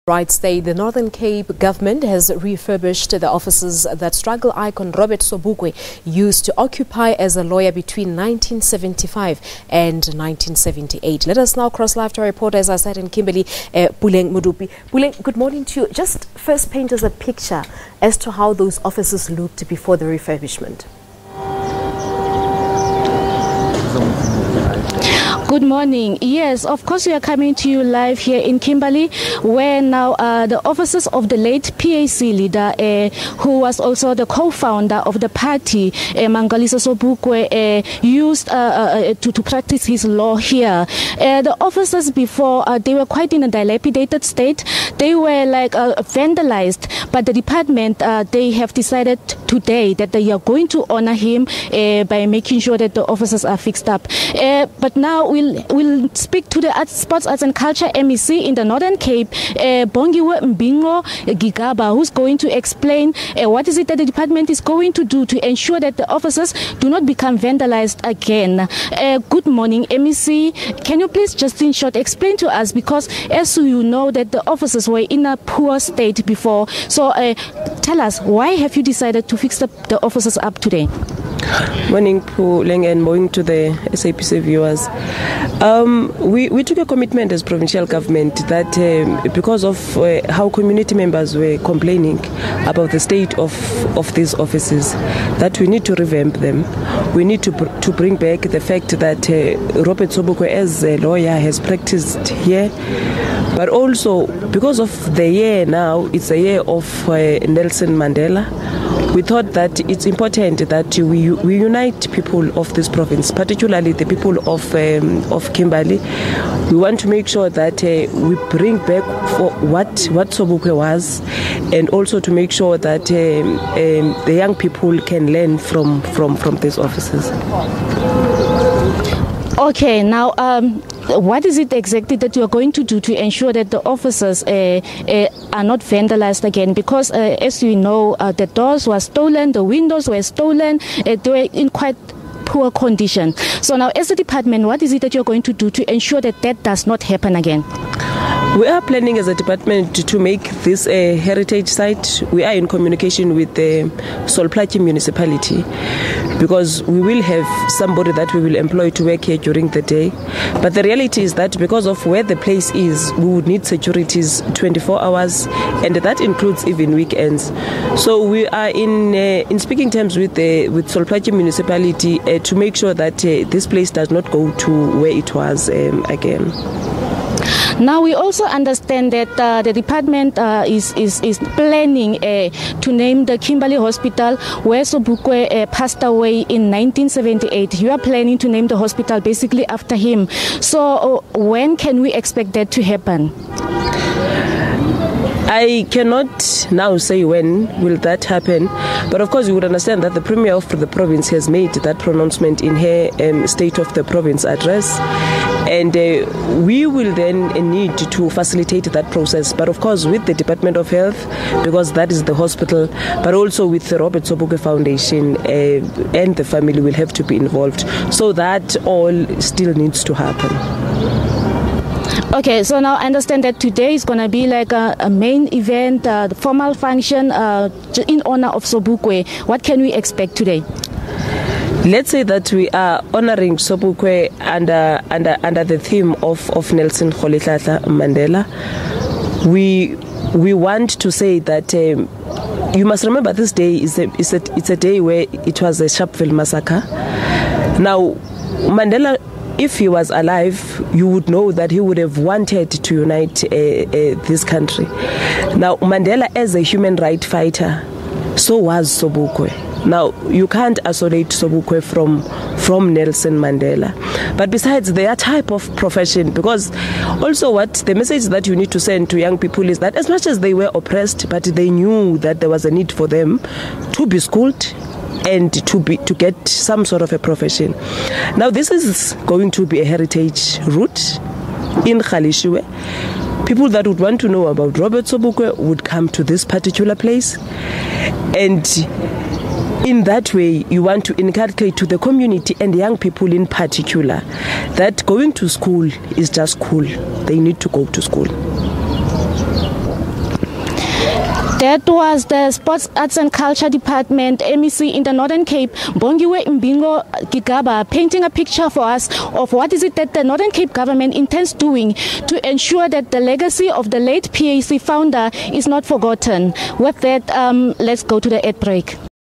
Right, the Northern Cape government has refurbished the offices that struggle icon Robert Sobukwe used to occupy as a lawyer between 1975 and 1978. Let us now cross live to our reporter, as I said, in Kimberley, Puleng Modupe. Puleng, good morning to you. Just first paint us a picture as to how those offices looked before the refurbishment. Good morning. Yes, of course, we are coming to you live here in Kimberley, where now the offices of the late PAC leader, who was also the co-founder of the party, Mangaliso Sobukwe, used to practice his law here. The offices before, they were quite in a dilapidated state. They were like vandalized, but the department, they have decided today that they are going to honor him by making sure that the offices are fixed up. But now we'll speak to the Sports, Arts and Culture MEC in the Northern Cape, Bongiwe Mbingo Gigaba, who's going to explain what is it that the department is going to do to ensure that the offices do not become vandalized again. Good morning, MEC. Can you please just in short explain to us, because as you know that the offices were in a poor state before, so tell us, why have you decided to fix the offices up today? Morning, Puleng, and morning to the SABC viewers. We took a commitment as provincial government that because of how community members were complaining about the state of these offices, that we need to revamp them. We need to bring back the fact that Robert Sobukwe as a lawyer has practiced here, but also because of the year now, it's a year of Nelson Mandela. We thought that it's important that we unite people of this province, particularly the people of Kimberley. We want to make sure that we bring back what Sobukwe was, and also to make sure that the young people can learn from these offices. Okay, now what is it exactly that you are going to do to ensure that the offices are not vandalized again? Because as you know, the doors were stolen, the windows were stolen, they were in quite poor condition. So now, as a department, what is it that you're going to do to ensure that that does not happen again? We are planning as a department to make this a heritage site. We are in communication with the Solplaatje municipality, because we will have somebody that we will employ to work here during the day. But the reality is that because of where the place is, we would need securities 24 hours, and that includes even weekends. So we are in speaking terms with Solplaatje municipality to make sure that this place does not go to where it was again. Now we also understand that the department is planning to name the Kimberley Hospital, where Sobukwe passed away in 1978. You are planning to name the hospital basically after him. So when can we expect that to happen? I cannot now say when will that happen, but of course you would understand that the Premier of the province has made that pronouncement in her State of the Province address, and we will then need to facilitate that process. But of course with the Department of Health, because that is the hospital, but also with the Robert Sobukwe Foundation and the family will have to be involved. So that all still needs to happen. Okay, so now I understand that today is going to be like a main event, the formal function in honor of Sobukwe. What can we expect today? Let's say that we are honoring Sobukwe under the theme of Nelson Mandela. We want to say that you must remember this day it's a day where it was a Sharpeville massacre. Now, Mandela, if he was alive, you would know that he would have wanted to unite this country. Now, Mandela as a human rights fighter, so was Sobukwe. Now, you can't isolate Sobukwe from Nelson Mandela. But besides their type of profession, because also what the message that you need to send to young people is that as much as they were oppressed, but they knew that there was a need for them to be schooled and to get some sort of a profession. Now, this is going to be a heritage route in Khalishiwe. People that would want to know about Robert Sobukwe would come to this particular place, and in that way you want to inculcate to the community and young people in particular that going to school is just cool. They need to go to school. That was the Sports, Arts and Culture Department, MEC in the Northern Cape, Bongiwe Mbingo Gigaba, painting a picture for us of what is it that the Northern Cape government intends doing to ensure that the legacy of the late PAC founder is not forgotten. With that, let's go to the ad break.